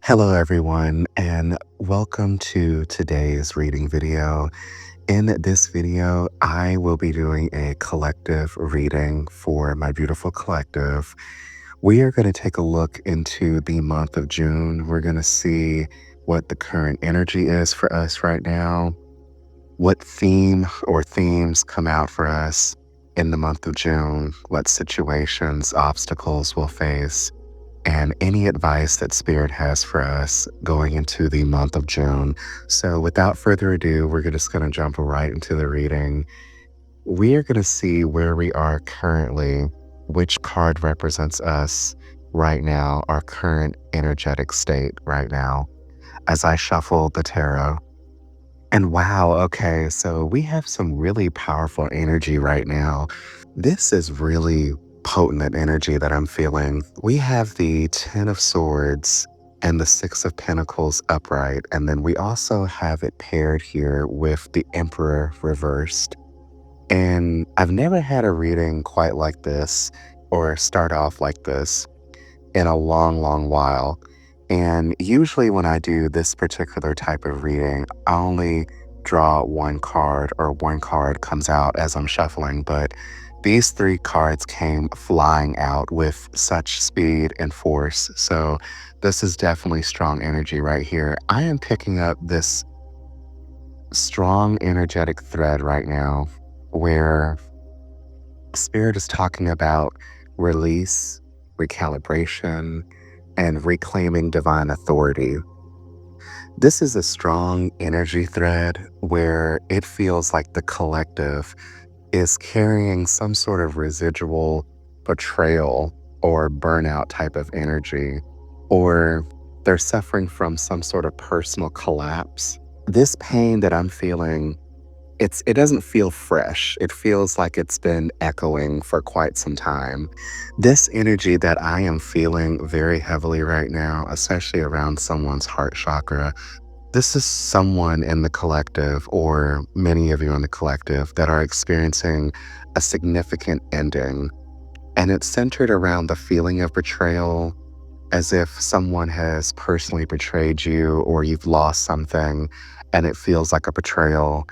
Hello, everyone, and welcome to today's reading video. In this video, I will be doing a collective reading for my beautiful collective. We are going to take a look into the month of June. We're going to see what the current energy is for us right now, what theme or themes come out for us in the month of June, what situations, obstacles we'll face and any advice that Spirit has for us going into the month of June. So, without further ado, we're just going to jump right into the reading. We are going to see where we are currently, which card represents us right now, our current energetic state right now, as I shuffle the tarot. And wow, okay, so we have some really powerful energy right now. This is really potent energy that I'm feeling. We have the Ten of Swords and the Six of Pentacles upright, and then we also have it paired here with the Emperor reversed. And I've never had a reading quite like this or start off like this in a long, long while. And usually, when I do this particular type of reading, I only draw one card or one card comes out as I'm shuffling. But these three cards came flying out with such speed and force. So, this is definitely strong energy right here. I am picking up this strong energetic thread right now where Spirit is talking about release, recalibration, and reclaiming divine authority. This is a strong energy thread where it feels like the collective is carrying some sort of residual betrayal or burnout type of energy, or they're suffering from some sort of personal collapse. This pain that I'm feeling, it doesn't feel fresh. It feels like it's been echoing for quite some time. This energy that I am feeling very heavily right now, especially around someone's heart chakra, this is someone in the collective, or many of you in the collective, that are experiencing a significant ending. And it's centered around the feeling of betrayal, as if someone has personally betrayed you or you've lost something and it feels like a betrayal.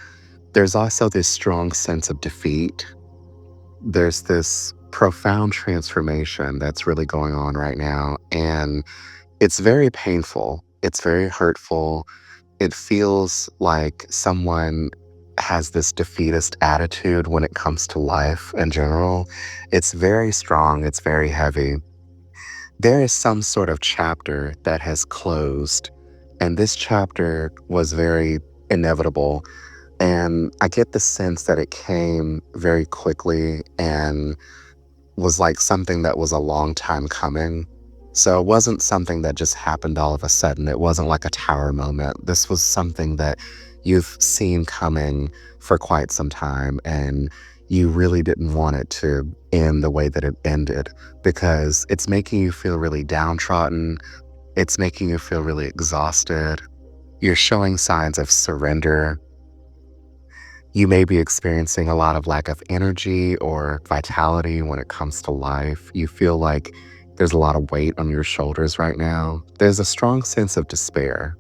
There's also this strong sense of defeat. There's this profound transformation that's really going on right now. And it's very painful. It's very hurtful. It feels like someone has this defeatist attitude when it comes to life in general. It's very strong. It's very heavy. There is some sort of chapter that has closed. And this chapter was very inevitable, and I get the sense that it came very quickly and was like something that was a long time coming. So it wasn't something that just happened all of a sudden. It wasn't like a tower moment. This was something that you've seen coming for quite some time, and you really didn't want it to end the way that it ended because it's making you feel really downtrodden. It's making you feel really exhausted. You're showing signs of surrender. You may be experiencing a lot of lack of energy or vitality when it comes to life. You feel like there's a lot of weight on your shoulders right now. There's a strong sense of despair.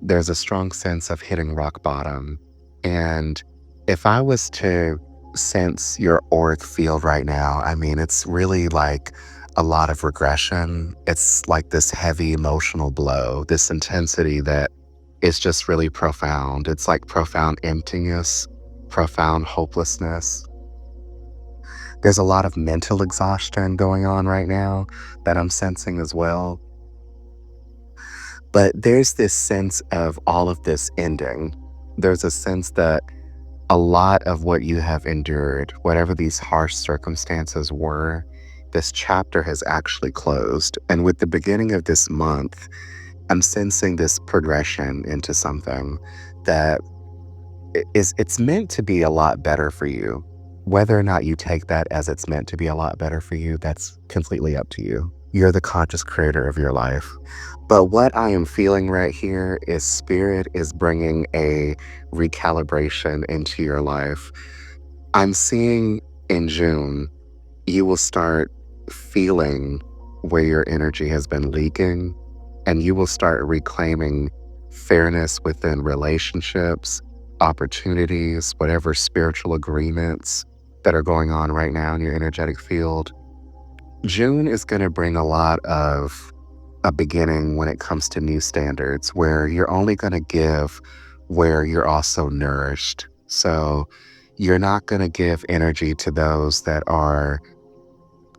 There's a strong sense of hitting rock bottom. And if I was to sense your auric field right now, I mean, it's really like a lot of regression. It's like this heavy emotional blow, this intensity that is just really profound. It's like profound emptiness, profound hopelessness. There's a lot of mental exhaustion going on right now that I'm sensing as well. But there's this sense of all of this ending. There's a sense that a lot of what you have endured, whatever these harsh circumstances were, this chapter has actually closed. And with the beginning of this month, I'm sensing this progression into something that it's meant to be a lot better for you. Whether or not you take that as it's meant to be a lot better for you, that's completely up to you. You're the conscious creator of your life. But what I am feeling right here is Spirit is bringing a recalibration into your life. I'm seeing in June, you will start feeling where your energy has been leaking, and you will start reclaiming fairness within relationships, opportunities, whatever spiritual agreements that are going on right now in your energetic field. June is going to bring a lot of a beginning when it comes to new standards where you're only going to give where you're also nourished. So you're not going to give energy to those that are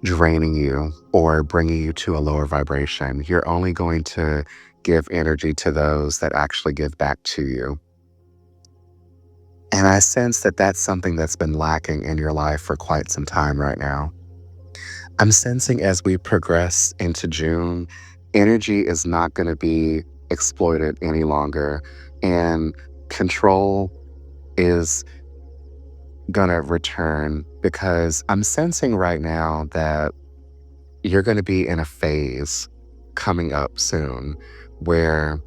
draining you or bringing you to a lower vibration. You're only going to give energy to those that actually give back to you. And I sense that that's something that's been lacking in your life for quite some time right now. I'm sensing as we progress into June, energy is not going to be exploited any longer. And control is going to return because I'm sensing right now that you're going to be in a phase coming up soon where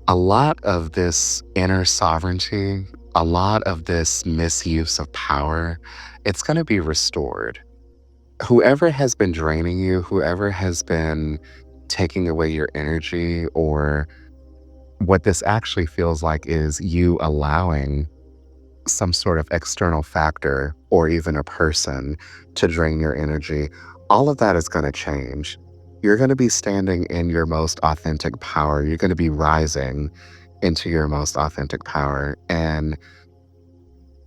a lot of this inner sovereignty, a lot of this misuse of power, it's going to be restored. Whoever has been draining you, whoever has been taking away your energy, or what this actually feels like is you allowing some sort of external factor or even a person to drain your energy, all of that is going to change. You're going to be standing in your most authentic power. You're going to be rising into your most authentic power. And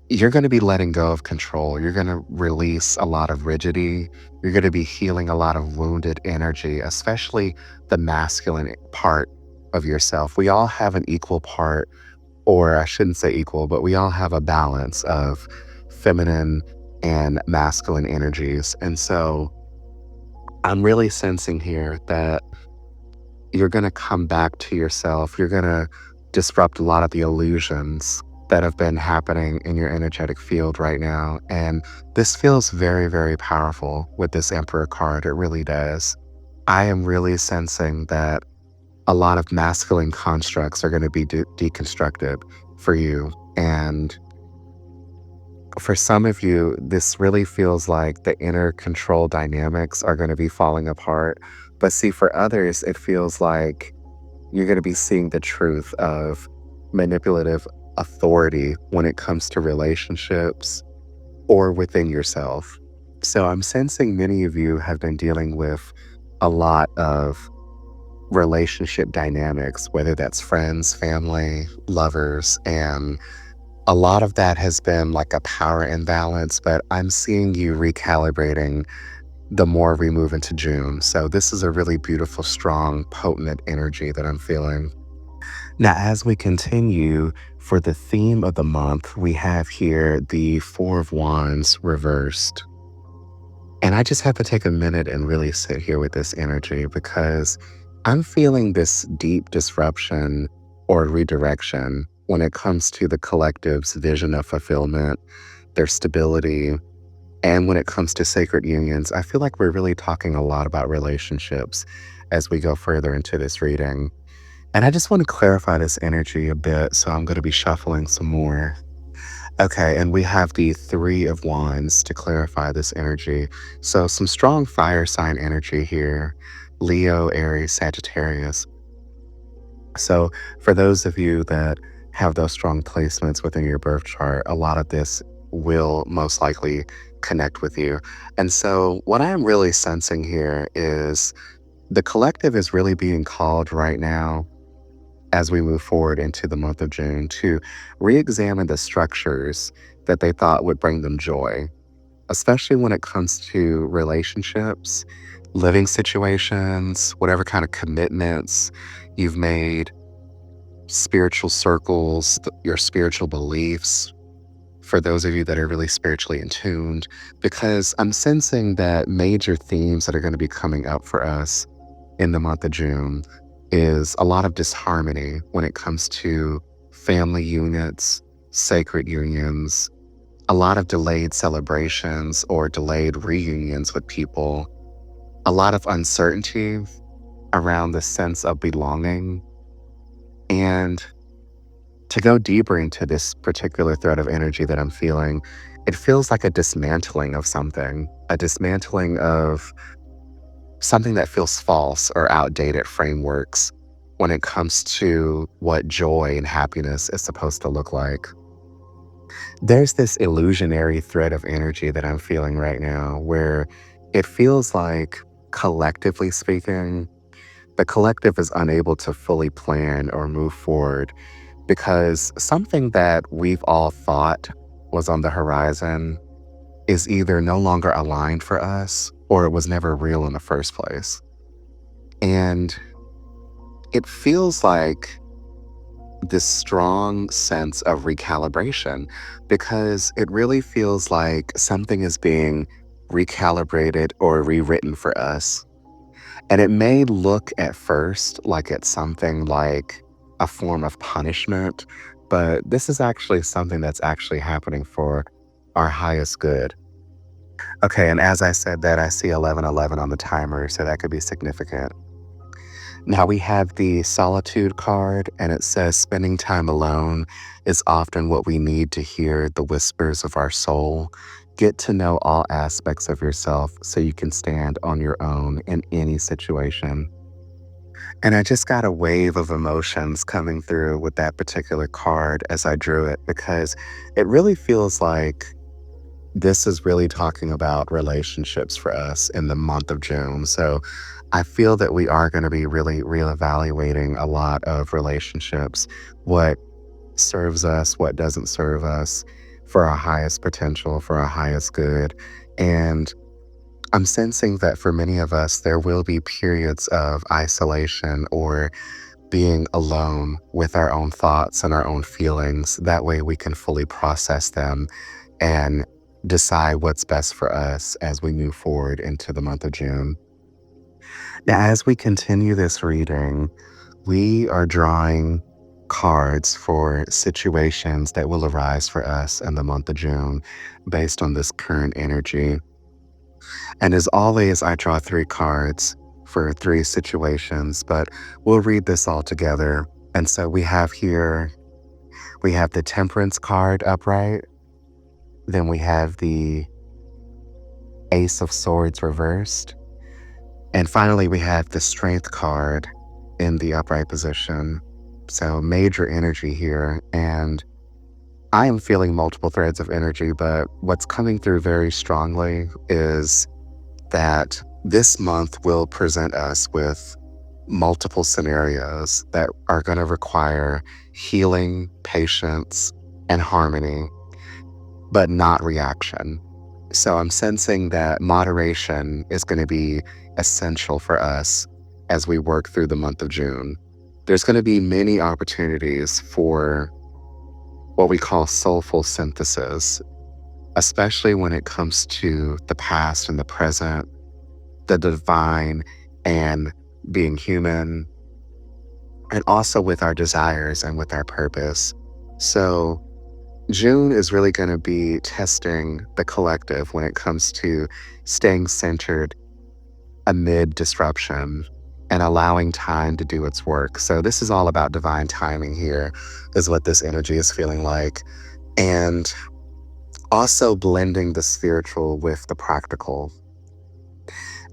you're going to be letting go of control. You're going to release a lot of rigidity. You're going to be healing a lot of wounded energy, especially the masculine part of yourself. We all have an equal part, or I shouldn't say equal, but we all have a balance of feminine and masculine energies. And so I'm really sensing here that you're going to come back to yourself. You're going to disrupt a lot of the illusions that have been happening in your energetic field right now. And this feels very, very powerful with this Emperor card. It really does. I am really sensing that a lot of masculine constructs are going to be deconstructed for you. And for some of you, this really feels like the inner control dynamics are going to be falling apart. But see, for others, it feels like you're going to be seeing the truth of manipulative authority when it comes to relationships or within yourself. So I'm sensing many of you have been dealing with a lot of relationship dynamics, whether that's friends, family, lovers, and a lot of that has been like a power imbalance, but I'm seeing you recalibrating the more we move into June. So this is a really beautiful, strong, potent energy that I'm feeling. Now, as we continue for the theme of the month, we have here the Four of Wands reversed. And I just have to take a minute and really sit here with this energy because I'm feeling this deep disruption or redirection when it comes to the collective's vision of fulfillment, their stability, and when it comes to sacred unions. I feel like we're really talking a lot about relationships as we go further into this reading. And I just want to clarify this energy a bit, so I'm going to be shuffling some more. Okay, and we have the Three of Wands to clarify this energy. So some strong fire sign energy here. Leo, Aries, Sagittarius. So for those of you that have those strong placements within your birth chart, a lot of this will most likely connect with you. And so what I am really sensing here is the collective is really being called right now as we move forward into the month of June to re-examine the structures that they thought would bring them joy, especially when it comes to relationships, living situations, whatever kind of commitments you've made, spiritual circles, your spiritual beliefs, for those of you that are really spiritually in tuned, because I'm sensing that major themes that are going to be coming up for us in the month of June is a lot of disharmony when it comes to family units, sacred unions, a lot of delayed celebrations or delayed reunions with people, a lot of uncertainty around the sense of belonging. And to go deeper into this particular thread of energy that I'm feeling, it feels like a dismantling of something, a dismantling of something that feels false or outdated frameworks when it comes to what joy and happiness is supposed to look like. There's this illusionary thread of energy that I'm feeling right now where it feels like, collectively speaking, the collective is unable to fully plan or move forward because something that we've all thought was on the horizon is either no longer aligned for us or it was never real in the first place. And it feels like this strong sense of recalibration because it really feels like something is being recalibrated or rewritten for us. And it may look at first like it's something like a form of punishment, but this is actually something that's actually happening for our highest good. Okay, and as I said that, I see 1111 on the timer, so that could be significant. Now we have the solitude card, and it says spending time alone is often what we need to hear the whispers of our soul. Get to know all aspects of yourself so you can stand on your own in any situation. And I just got a wave of emotions coming through with that particular card as I drew it because it really feels like this is really talking about relationships for us in the month of June. So I feel that we are going to be really reevaluating a lot of relationships, what serves us, what doesn't serve us for our highest potential, for our highest good. And I'm sensing that for many of us, there will be periods of isolation or being alone with our own thoughts and our own feelings. That way we can fully process them and decide what's best for us as we move forward into the month of June. Now, as we continue this reading, we are drawing cards for situations that will arise for us in the month of June based on this current energy. And as always, I draw three cards for three situations, but we'll read this all together. And so we have here, we have the Temperance card upright, then we have the Ace of Swords reversed, and finally we have the Strength card in the upright position. So major energy here. And I am feeling multiple threads of energy, but what's coming through very strongly is that this month will present us with multiple scenarios that are going to require healing, patience, and harmony, but not reaction. So I'm sensing that moderation is going to be essential for us as we work through the month of June. There's going to be many opportunities for what we call soulful synthesis, especially when it comes to the past and the present, the divine and being human, and also with our desires and with our purpose. So, June is really going to be testing the collective when it comes to staying centered amid disruption and allowing time to do its work. So, this is all about divine timing here, is what this energy is feeling like. And also blending the spiritual with the practical.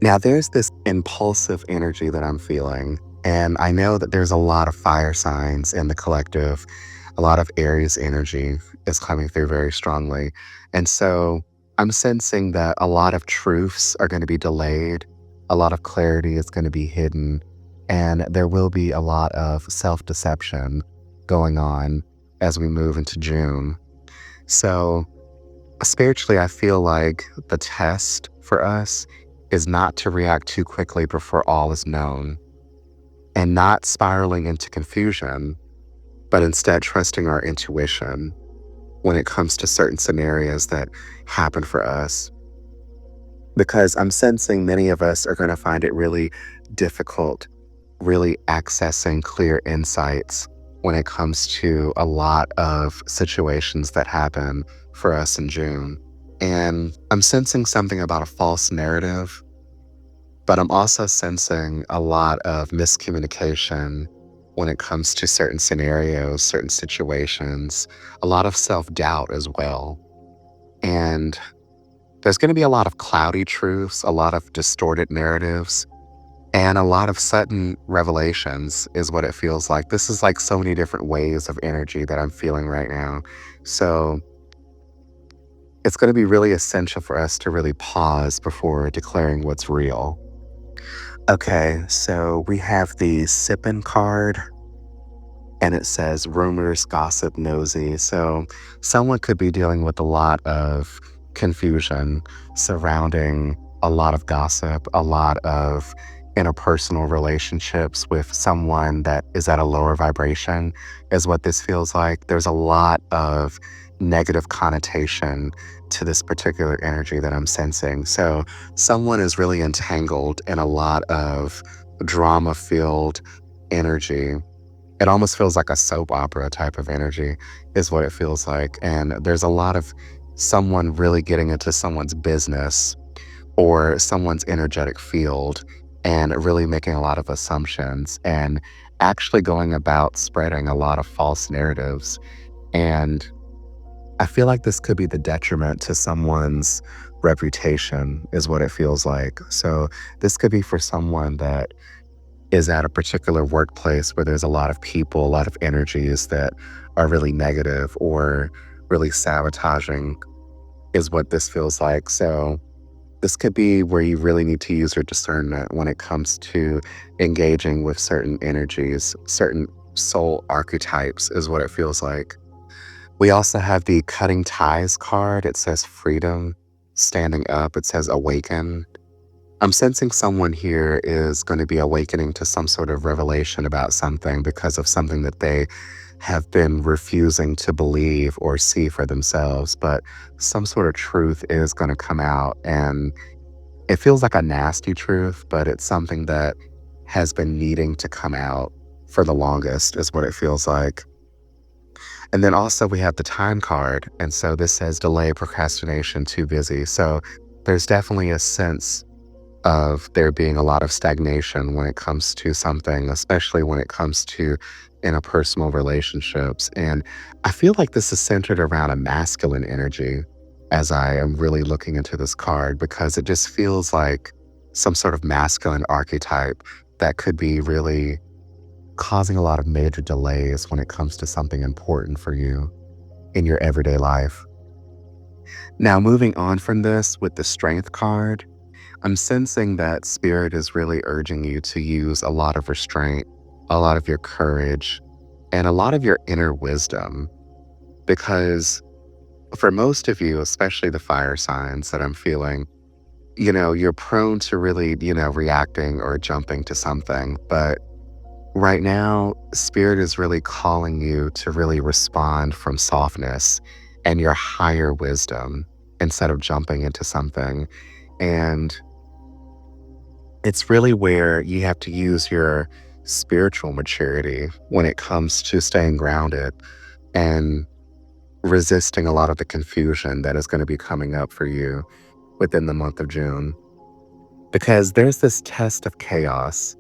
Now, there's this impulsive energy that I'm feeling, and I know that there's a lot of fire signs in the collective. A lot of Aries energy is coming through very strongly. And so I'm sensing that a lot of truths are going to be delayed, a lot of clarity is going to be hidden, and there will be a lot of self deception going on as we move into June. So, spiritually, I feel like the test for us is not to react too quickly before all is known and not spiraling into confusion, but instead trusting our intuition when it comes to certain scenarios that happen for us. Because I'm sensing many of us are going to find it really difficult, really accessing clear insights when it comes to a lot of situations that happen for us in June. And I'm sensing something about a false narrative, but I'm also sensing a lot of miscommunication when it comes to certain scenarios, certain situations, a lot of self doubt as well. And there's going to be a lot of cloudy truths, a lot of distorted narratives. and a lot of sudden revelations is what it feels like. This is like so many different waves of energy that I'm feeling right now. So it's going to be really essential for us to really pause before declaring what's real. Okay, so we have the sippin card and it says rumors, gossip, nosy. So someone could be dealing with a lot of confusion surrounding a lot of gossip, a lot of interpersonal relationships with someone that is at a lower vibration, is what this feels like. There's a lot of negative connotation to this particular energy that I'm sensing. So someone is really entangled in a lot of drama filled energy. It almost feels like a soap opera type of energy is what it feels like, and there's a lot of someone really getting into someone's business or someone's energetic field and really making a lot of assumptions and actually going about spreading a lot of false narratives, and I feel like this could be the detriment to someone's reputation is what it feels like. So this could be for someone that is at a particular workplace where there's a lot of people, a lot of energies that are really negative or really sabotaging, is what this feels like. So, this could be where you really need to use your discernment when it comes to engaging with certain energies, certain soul archetypes, is what it feels like. We also have the cutting ties card. It says freedom, standing up. It says awaken. I'm sensing someone here is going to be awakening to some sort of revelation about something because of something that they have been refusing to believe or see for themselves. But some sort of truth is going to come out. And it feels like a nasty truth, but it's something that has been needing to come out for the longest, is what it feels like. And then also we have the time card. And so this says delay, procrastination, too busy. So there's definitely a sense of there being a lot of stagnation when it comes to something, especially when it comes to interpersonal relationships. And I feel like this is centered around a masculine energy as I am really looking into this card, because it just feels like some sort of masculine archetype that could be really causing a lot of major delays when it comes to something important for you in your everyday life. Now, moving on from this with the strength card, I'm sensing that spirit is really urging you to use a lot of restraint, a lot of your courage, and a lot of your inner wisdom. Because for most of you, especially the fire signs that I'm feeling, you're prone to really, reacting or jumping to something. But right now, spirit is really calling you to really respond from softness and your higher wisdom instead of jumping into something. And it's really where you have to use your spiritual maturity when it comes to staying grounded and resisting a lot of the confusion that is going to be coming up for you within the month of June. Because there's this test of chaos.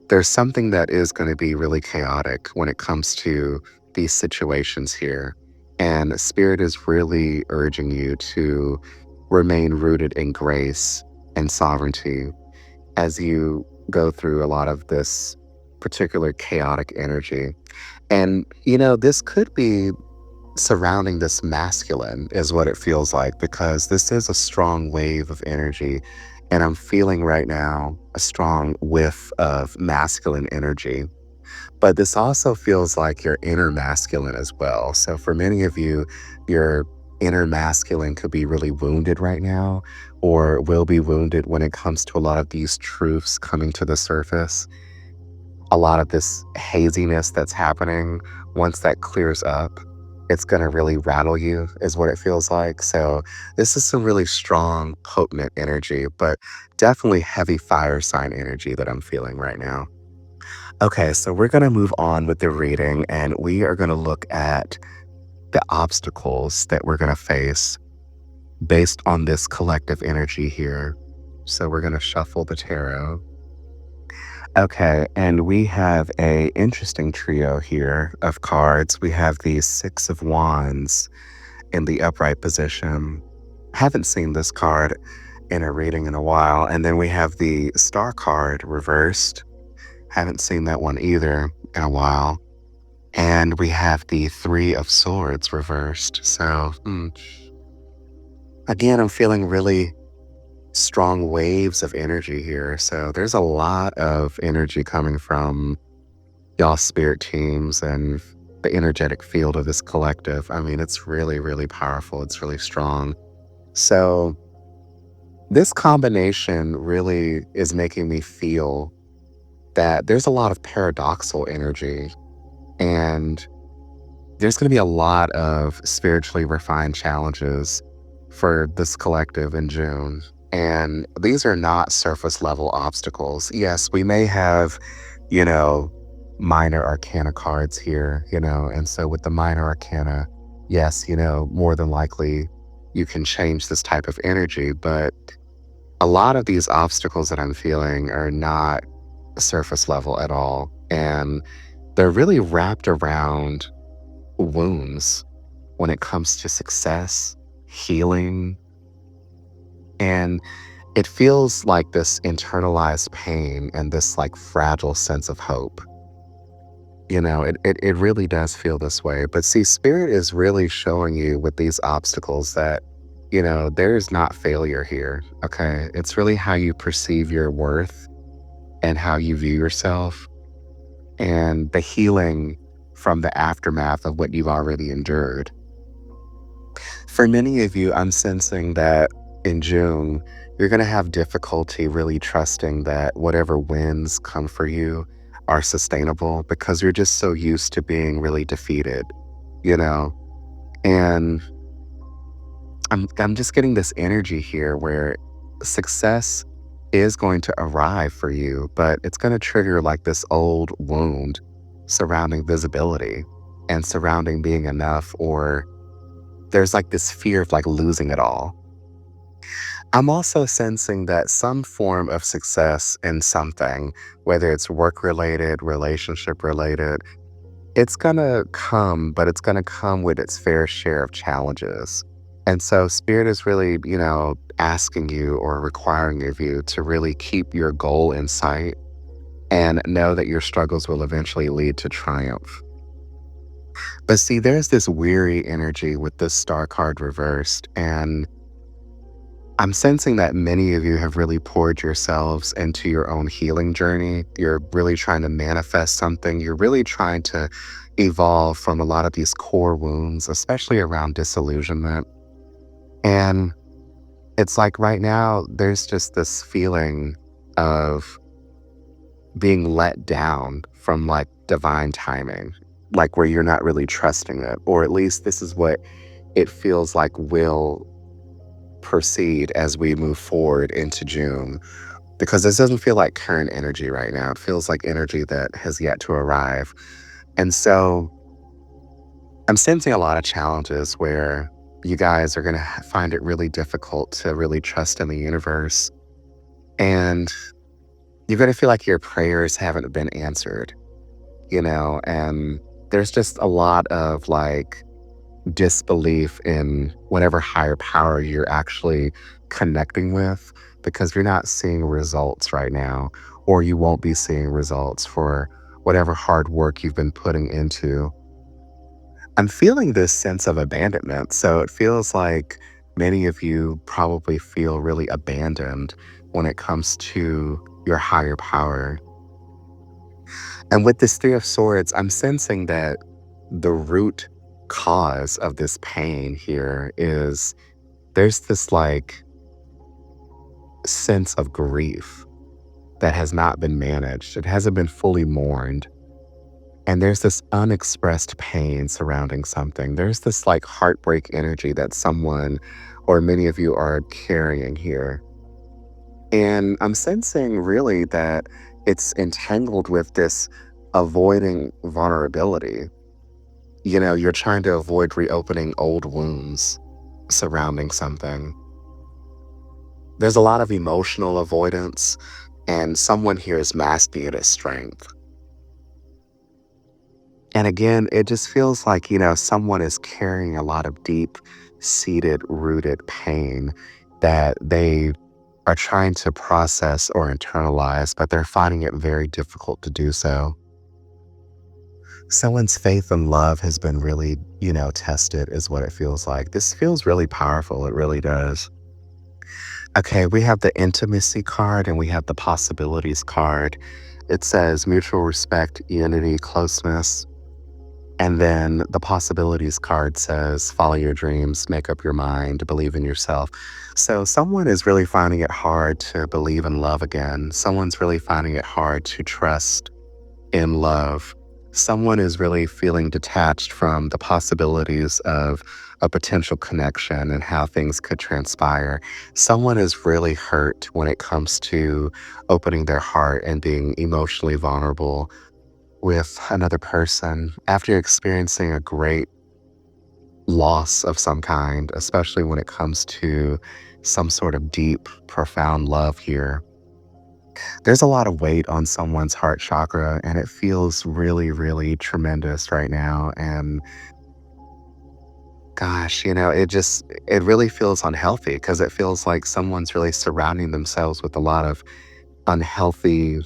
There's something that is going to be really chaotic when it comes to these situations here. And Spirit is really urging you to remain rooted in grace and sovereignty as you go through a lot of this particular chaotic energy. And, this could be surrounding this masculine, is what it feels like, because this is a strong wave of energy. And I'm feeling right now a strong whiff of masculine energy. But this also feels like your inner masculine as well. So for many of you, your inner masculine could be really wounded right now, or will be wounded when it comes to a lot of these truths coming to the surface. A lot of this haziness that's happening, once that clears up, it's going to really rattle you, is what it feels like. So this is some really strong, potent energy, but definitely heavy fire sign energy that I'm feeling right now. Okay, so we're going to move on with the reading, and we are going to look at the obstacles that we're going to face based on this collective energy here. So we're going to shuffle the tarot. Okay, and we have a interesting trio here of cards. We have the Six of Wands in the upright position. Haven't seen this card. in a reading in a while. And then we have the star card reversed. Haven't seen that one either in a while. And we have the Three of Swords reversed. So, again, I'm feeling really strong waves of energy here. So, there's a lot of energy coming from y'all spirit teams and the energetic field of this collective. I mean, it's really, really powerful. It's really strong. So, this combination really is making me feel that there's a lot of paradoxal energy, and there's going to be a lot of spiritually refined challenges for this collective in June. And these are not surface level obstacles. Yes, we may have, you know, minor arcana cards here, and so with the minor arcana, yes, more than likely you can change this type of energy. But a lot of these obstacles that I'm feeling are not surface level at all. And they're really wrapped around wounds when it comes to success, healing, and it feels like this internalized pain and this like fragile sense of hope. It really does feel this way. But see, spirit is really showing you with these obstacles that, there's not failure here. Okay. It's really how you perceive your worth and how you view yourself and the healing from the aftermath of what you've already endured. For many of you, I'm sensing that in June, you're going to have difficulty really trusting that whatever wins come for you are sustainable because you're just so used to being really defeated, you know? And I'm just getting this energy here where success is going to arrive for you, but it's going to trigger like this old wound surrounding visibility and surrounding being enough, or there's like this fear of like losing it all. I'm also sensing that some form of success in something, whether it's work related, relationship related, it's gonna come, but it's gonna come with its fair share of challenges. And so spirit is really, asking you or requiring of you to really keep your goal in sight and know that your struggles will eventually lead to triumph. But see, there's this weary energy with this star card reversed, and I'm sensing that many of you have really poured yourselves into your own healing journey. You're really trying to manifest something. You're really trying to evolve from a lot of these core wounds, especially around disillusionment. And it's like right now, there's just this feeling of being let down from like divine timing, like where you're not really trusting it, or at least this is what it feels like will proceed as we move forward into June, because this doesn't feel like current energy right now. It feels like energy that has yet to arrive. And so I'm sensing a lot of challenges where you guys are going to find it really difficult to really trust in the universe. And you're going to feel like your prayers haven't been answered, and there's just a lot of like disbelief in whatever higher power you're actually connecting with because you're not seeing results right now, or you won't be seeing results for whatever hard work you've been putting into. I'm feeling this sense of abandonment. So it feels like many of you probably feel really abandoned when it comes to your higher power. And with this Three of Swords, I'm sensing that the root cause of this pain here is there's this like sense of grief that has not been managed. It hasn't been fully mourned. And there's this unexpressed pain surrounding something. There's this like heartbreak energy that someone or many of you are carrying here. And I'm sensing really that it's entangled with this avoiding vulnerability. You're trying to avoid reopening old wounds surrounding something. There's a lot of emotional avoidance, and someone here is masking it as strength. And again, it just feels like, someone is carrying a lot of deep seated, rooted pain that they are trying to process or internalize, but they're finding it very difficult to do so. Someone's faith and love has been really, tested, is what it feels like. This feels really powerful. It really does. Okay, we have the intimacy card and we have the possibilities card. It says mutual respect, unity, closeness. And then the possibilities card says follow your dreams, make up your mind, believe in yourself. So someone is really finding it hard to believe in love again. Someone's really finding it hard to trust in love. Someone is really feeling detached from the possibilities of a potential connection and how things could transpire. Someone is really hurt when it comes to opening their heart and being emotionally vulnerable with another person after experiencing a great loss of some kind, especially when it comes to some sort of deep, profound love here. There's a lot of weight on someone's heart chakra, and it feels really, really tremendous right now. And gosh, it really feels unhealthy because it feels like someone's really surrounding themselves with a lot of unhealthy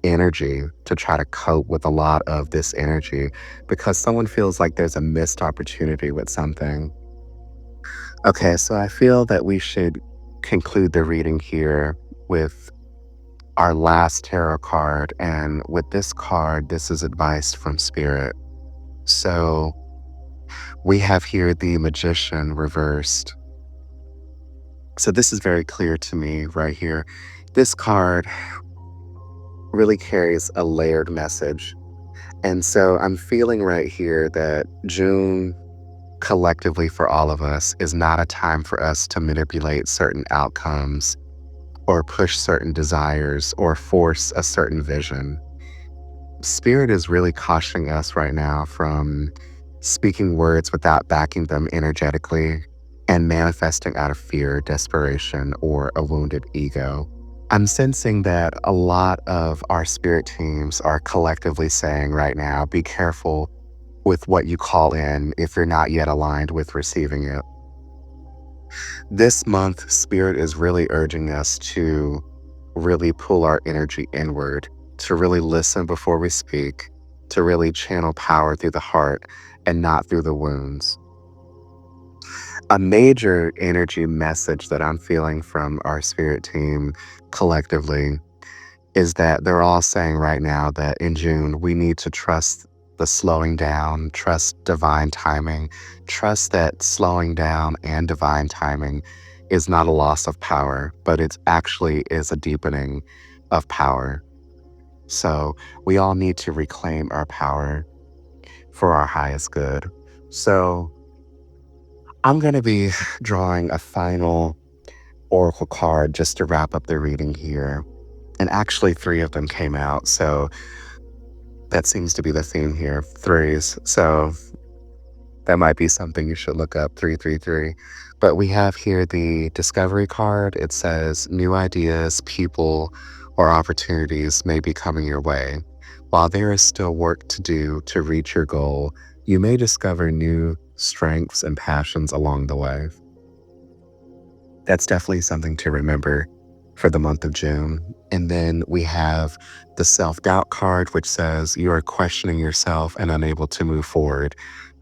energy to try to cope with a lot of this energy because someone feels like there's a missed opportunity with something. Okay, so I feel that we should conclude the reading here with our last tarot card. And with this card, this is advice from Spirit. So we have here the Magician reversed. So this is very clear to me right here. This card really carries a layered message. And so I'm feeling right here that June collectively for all of us is not a time for us to manipulate certain outcomes or push certain desires or force a certain vision. Spirit is really cautioning us right now from speaking words without backing them energetically and manifesting out of fear, desperation, or a wounded ego. I'm sensing that a lot of our spirit teams are collectively saying right now, be careful with what you call in if you're not yet aligned with receiving it. This month, Spirit is really urging us to really pull our energy inward, to really listen before we speak, to really channel power through the heart and not through the wounds. A major energy message that I'm feeling from our spirit team collectively is that they're all saying right now that in June, we need to trust the slowing down, trust divine timing, trust that slowing down and divine timing is not a loss of power, but it actually is a deepening of power. So we all need to reclaim our power for our highest good. So I'm going to be drawing a final oracle card just to wrap up the reading here. And actually, three of them came out. So that seems to be the theme here, threes. So that might be something you should look up, 333. But we have here the discovery card. It says new ideas, people, or opportunities may be coming your way. While there is still work to do to reach your goal, you may discover new strengths and passions along the way. That's definitely something to remember for the month of June. And then we have the self-doubt card, which says you are questioning yourself and unable to move forward.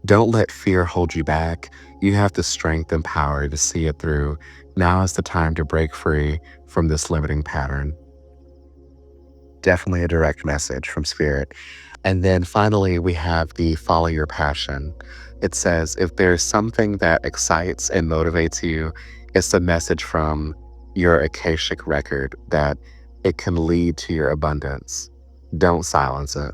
Don't let fear hold you back. You have the strength and power to see it through. Now is the time to break free from this limiting pattern. Definitely a direct message from Spirit. And then finally, we have the follow your passion. It says, if there's something that excites and motivates you, it's a message from your Akashic record that it can lead to your abundance. Don't silence it.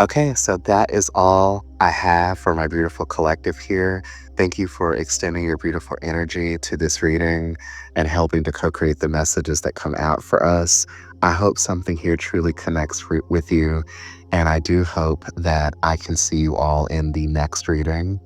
Okay, so that is all I have for my beautiful collective here. Thank you for extending your beautiful energy to this reading and helping to co create the messages that come out for us. I hope something here truly connects with you. And I do hope that I can see you all in the next reading.